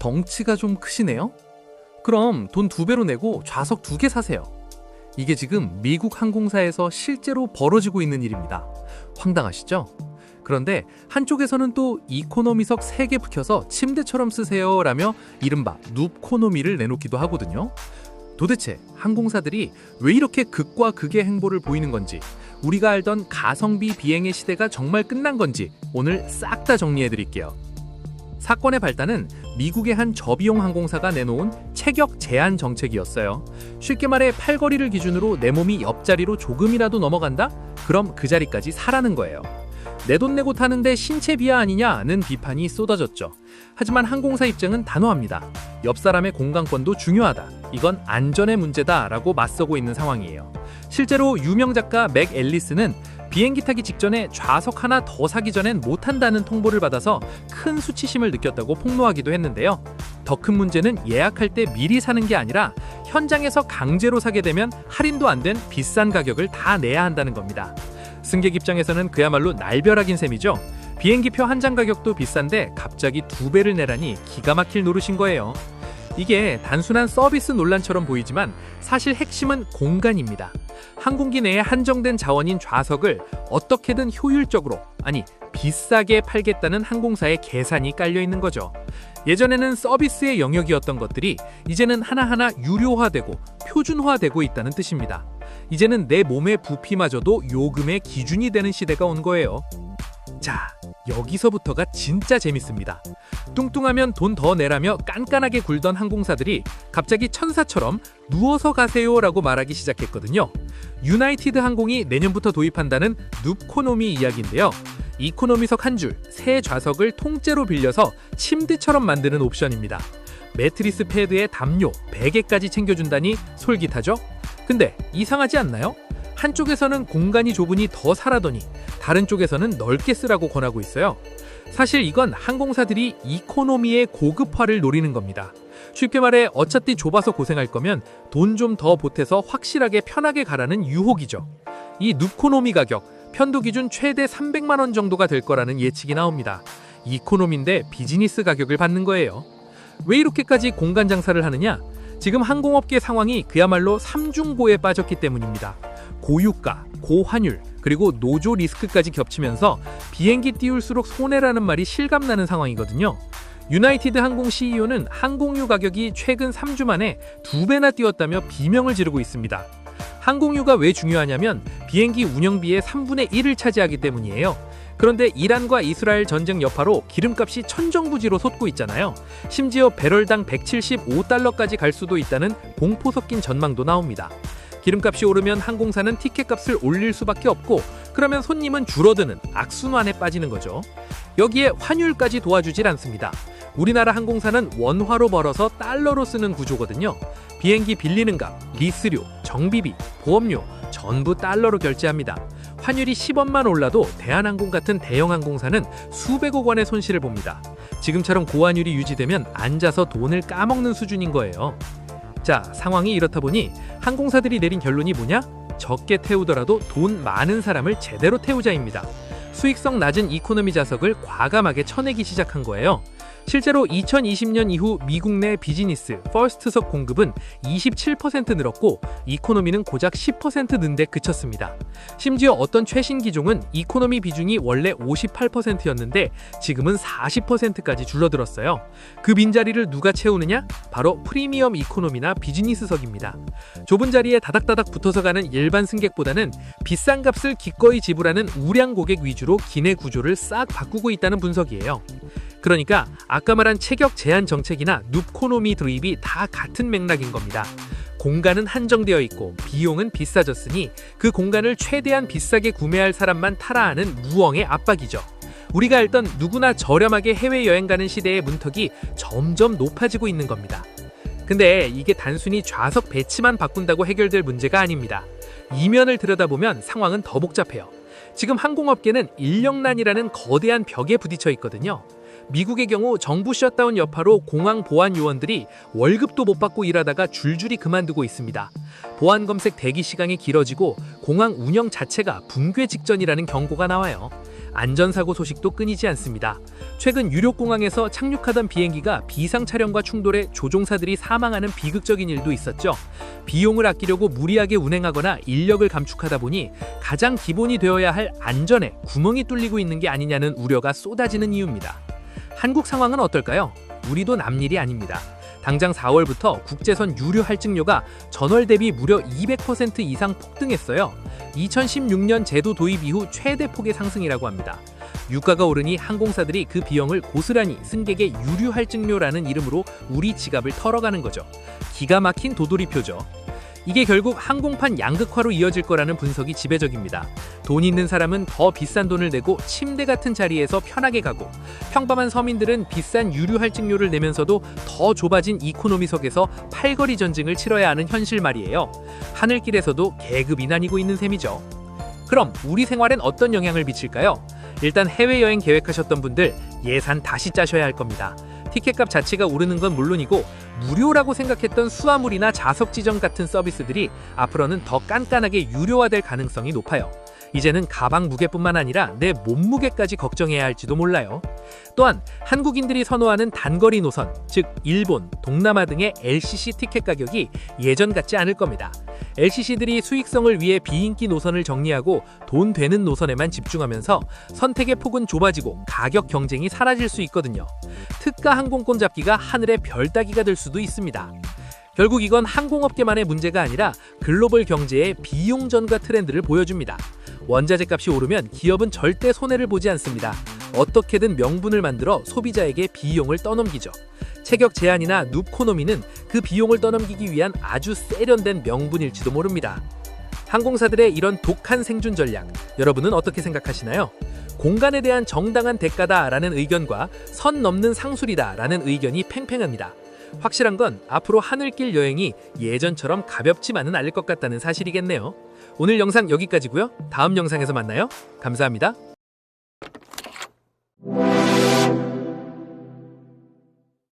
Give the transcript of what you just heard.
덩치가 좀 크시네요? 그럼 돈 2배로 내고 좌석 2개 사세요. 이게 지금 미국 항공사에서 실제로 벌어지고 있는 일입니다. 황당하시죠? 그런데 한쪽에서는 또 이코노미석 3개 붙여서 침대처럼 쓰세요 라며 이른바 눕코노미를 내놓기도 하거든요. 도대체 항공사들이 왜 이렇게 극과 극의 행보를 보이는 건지, 우리가 알던 가성비 비행의 시대가 정말 끝난 건지 오늘 싹 다 정리해 드릴게요. 사건의 발단은 미국의 한 저비용 항공사가 내놓은 체격 제한 정책이었어요. 쉽게 말해 팔걸이를 기준으로 내 몸이 옆자리로 조금이라도 넘어간다? 그럼 그 자리까지 사라는 거예요. 내 돈 내고 타는데 신체 비하 아니냐는 비판이 쏟아졌죠. 하지만 항공사 입장은 단호합니다. 옆 사람의 공간권도 중요하다. 이건 안전의 문제다라고 맞서고 있는 상황이에요. 실제로 유명 작가 맥 앨리스는 비행기 타기 직전에 좌석 하나 더 사기 전엔 못 탄다는 통보를 받아서 큰 수치심을 느꼈다고 폭로하기도 했는데요. 더 큰 문제는 예약할 때 미리 사는 게 아니라 현장에서 강제로 사게 되면 할인도 안 된 비싼 가격을 다 내야 한다는 겁니다. 승객 입장에서는 그야말로 날벼락인 셈이죠. 비행기표 한 장 가격도 비싼데 갑자기 2배를 내라니 기가 막힐 노릇인 거예요. 이게 단순한 서비스 논란처럼 보이지만 사실 핵심은 공간입니다. 항공기 내에 한정된 자원인 좌석을 어떻게든 효율적으로, 아니 비싸게 팔겠다는 항공사의 계산이 깔려 있는 거죠. 예전에는 서비스의 영역이었던 것들이 이제는 하나하나 유료화되고 표준화되고 있다는 뜻입니다. 이제는 내 몸의 부피마저도 요금의 기준이 되는 시대가 온 거예요. 자, 여기서부터가 진짜 재밌습니다. 뚱뚱하면 돈 더 내라며 깐깐하게 굴던 항공사들이 갑자기 천사처럼 누워서 가세요라고 말하기 시작했거든요. 유나이티드 항공이 내년부터 도입한다는 눕코노미 이야기인데요. 이코노미석 한 줄, 새 좌석을 통째로 빌려서 침대처럼 만드는 옵션입니다. 매트리스 패드에 담요, 베개까지 챙겨준다니 솔깃하죠? 근데 이상하지 않나요? 한쪽에서는 공간이 좁으니 더 사라더니 다른 쪽에서는 넓게 쓰라고 권하고 있어요. 사실 이건 항공사들이 이코노미의 고급화를 노리는 겁니다. 쉽게 말해 어차피 좁아서 고생할 거면 돈 좀 더 보태서 확실하게 편하게 가라는 유혹이죠. 이 눕코노미 가격, 편도 기준 최대 300만 원 정도가 될 거라는 예측이 나옵니다. 이코노미인데 비즈니스 가격을 받는 거예요. 왜 이렇게까지 공간 장사를 하느냐? 지금 항공업계 상황이 그야말로 삼중고에 빠졌기 때문입니다. 고유가, 고환율, 그리고 노조 리스크까지 겹치면서 비행기 띄울수록 손해라는 말이 실감나는 상황이거든요. 유나이티드 항공 CEO는 항공유 가격이 최근 3주 만에 2배나 뛰었다며 비명을 지르고 있습니다. 항공유가 왜 중요하냐면 비행기 운영비의 3분의 1을 차지하기 때문이에요. 그런데 이란과 이스라엘 전쟁 여파로 기름값이 천정부지로 솟고 있잖아요. 심지어 배럴당 175달러까지 갈 수도 있다는 공포 섞인 전망도 나옵니다. 기름값이 오르면 항공사는 티켓값을 올릴 수밖에 없고, 그러면 손님은 줄어드는 악순환에 빠지는 거죠. 여기에 환율까지 도와주질 않습니다. 우리나라 항공사는 원화로 벌어서 달러로 쓰는 구조거든요. 비행기 빌리는 값, 리스료, 정비비, 보험료 전부 달러로 결제합니다. 환율이 10원만 올라도 대한항공 같은 대형 항공사는 수백억 원의 손실을 봅니다. 지금처럼 고환율이 유지되면 앉아서 돈을 까먹는 수준인 거예요. 자, 상황이 이렇다 보니 항공사들이 내린 결론이 뭐냐? 적게 태우더라도 돈 많은 사람을 제대로 태우자입니다. 수익성 낮은 이코노미 좌석을 과감하게 쳐내기 시작한 거예요. 실제로 2020년 이후 미국 내 비즈니스, 퍼스트석 공급은 27% 늘었고 이코노미는 고작 10% 는 데 그쳤습니다. 심지어 어떤 최신 기종은 이코노미 비중이 원래 58%였는데 지금은 40%까지 줄어들었어요. 그 빈자리를 누가 채우느냐? 바로 프리미엄 이코노미나 비즈니스석입니다. 좁은 자리에 다닥다닥 붙어서 가는 일반 승객보다는 비싼 값을 기꺼이 지불하는 우량 고객 위주로 기내 구조를 싹 바꾸고 있다는 분석이에요. 그러니까 아까 말한 체격 제한 정책이나 눕코노미 드립이 다 같은 맥락인 겁니다. 공간은 한정되어 있고 비용은 비싸졌으니 그 공간을 최대한 비싸게 구매할 사람만 타라 하는 무엉의 압박이죠. 우리가 알던 누구나 저렴하게 해외여행 가는 시대의 문턱이 점점 높아지고 있는 겁니다. 근데 이게 단순히 좌석 배치만 바꾼다고 해결될 문제가 아닙니다. 이면을 들여다보면 상황은 더 복잡해요. 지금 항공업계는 인력난이라는 거대한 벽에 부딪혀 있거든요. 미국의 경우 정부 셧다운 여파로 공항 보안 요원들이 월급도 못 받고 일하다가 줄줄이 그만두고 있습니다. 보안 검색 대기 시간이 길어지고 공항 운영 자체가 붕괴 직전이라는 경고가 나와요. 안전사고 소식도 끊이지 않습니다. 최근 유력공항에서 착륙하던 비행기가 비상 차량과 충돌해 조종사들이 사망하는 비극적인 일도 있었죠. 비용을 아끼려고 무리하게 운행하거나 인력을 감축하다 보니 가장 기본이 되어야 할 안전에 구멍이 뚫리고 있는 게 아니냐는 우려가 쏟아지는 이유입니다. 한국 상황은 어떨까요? 우리도 남일이 아닙니다. 당장 4월부터 국제선 유료 할증료가 전월 대비 무려 200% 이상 폭등했어요. 2016년 제도 도입 이후 최대 폭의 상승이라고 합니다. 유가가 오르니 항공사들이 그 비용을 고스란히 승객의 유료 할증료라는 이름으로 우리 지갑을 털어가는 거죠. 기가 막힌 도돌이표죠. 이게 결국 항공판 양극화로 이어질 거라는 분석이 지배적입니다. 돈 있는 사람은 더 비싼 돈을 내고 침대 같은 자리에서 편하게 가고, 평범한 서민들은 비싼 유류 할증료를 내면서도 더 좁아진 이코노미석에서 팔거리 전쟁을 치러야 하는 현실 말이에요. 하늘길에서도 계급이 나뉘고 있는 셈이죠. 그럼 우리 생활엔 어떤 영향을 미칠까요? 일단 해외여행 계획하셨던 분들 예산 다시 짜셔야 할 겁니다. 티켓값 자체가 오르는 건 물론이고 무료라고 생각했던 수화물이나 좌석 지정 같은 서비스들이 앞으로는 더 깐깐하게 유료화될 가능성이 높아요. 이제는 가방 무게뿐만 아니라 내 몸무게까지 걱정해야 할지도 몰라요. 또한 한국인들이 선호하는 단거리 노선, 즉 일본, 동남아 등의 LCC 티켓 가격이 예전 같지 않을 겁니다. LCC들이 수익성을 위해 비인기 노선을 정리하고 돈 되는 노선에만 집중하면서 선택의 폭은 좁아지고 가격 경쟁이 사라질 수 있거든요. 특가 항공권 잡기가 하늘의 별 따기가 될 수도 있습니다. 결국 이건 항공업계만의 문제가 아니라 글로벌 경제의 비용 전가 트렌드를 보여줍니다. 원자재 값이 오르면 기업은 절대 손해를 보지 않습니다. 어떻게든 명분을 만들어 소비자에게 비용을 떠넘기죠. 체격 제한이나 눕코노미는 그 비용을 떠넘기기 위한 아주 세련된 명분일지도 모릅니다. 항공사들의 이런 독한 생존 전략, 여러분은 어떻게 생각하시나요? 공간에 대한 정당한 대가다라는 의견과 선 넘는 상술이다라는 의견이 팽팽합니다. 확실한 건 앞으로 하늘길 여행이 예전처럼 가볍지만은 않을 것 같다는 사실이겠네요. 오늘 영상 여기까지고요. 다음 영상에서 만나요. 감사합니다.